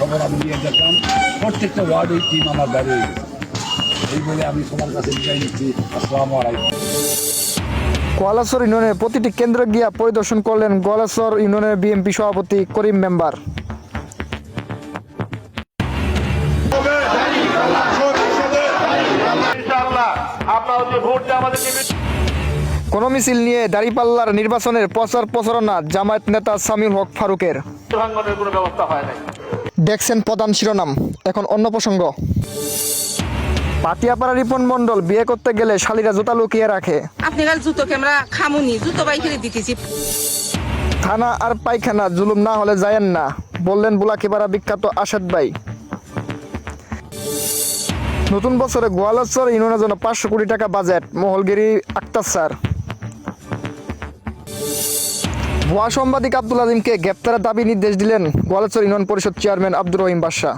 খবর আমি নিয়ে দেখলাম প্রত্যেকটা ওয়ার্ডের টিম আমার বাইরে হয়ে গেছে। এই বলে আমি সবার কাছে বিদায় নিচ্ছি। আসসালামু আলাইকুম। গোয়ালাচর ইউনিয়নের প্রতিটি কেন্দ্রে গিয়া পরিদর্শন করলেন গোয়ালাচর ইউনিয়নের বিএনপি সভাপতি করিম মেম্বার। কোন মিছিল নিয়ে দাঁড়িপাল্লার নির্বাচনের প্রচার প্রচারণা জামায়াত নেতা সামিউল হক ফারুকের। দেখছেন প্রধান শিরোনাম, এখন অন্য প্রসঙ্গ। পাতিয়াপাড়া রিপন মন্ডল বিয়ে করতে গেলে শালীরা জুতা লুকিয়ে রাখে। আপনি কাল জুতো ক্যামেরা খামুনি জুতো বাই করে দিতেছি। থানা আর পায়খানা জুলুম না হলে যায়েন না, বললেন বুলাকিপাড়া বিখ্যাত আসাদ ভাই। নতুন বছরে গোয়ালাচর ইউনিয়নের জন্য 500 কোটি টাকা বাজেট, মহলগিরি আক্তার স্যার। ভুয়া সাংবাদিক আব্দুল আজিমকে গ্রেপ্তারের দাবি নির্দেশ দিলেন গোয়ালাচর ইউনিয়ন পরিষদ চেয়ারম্যান আব্দুর রহিম বাদশা।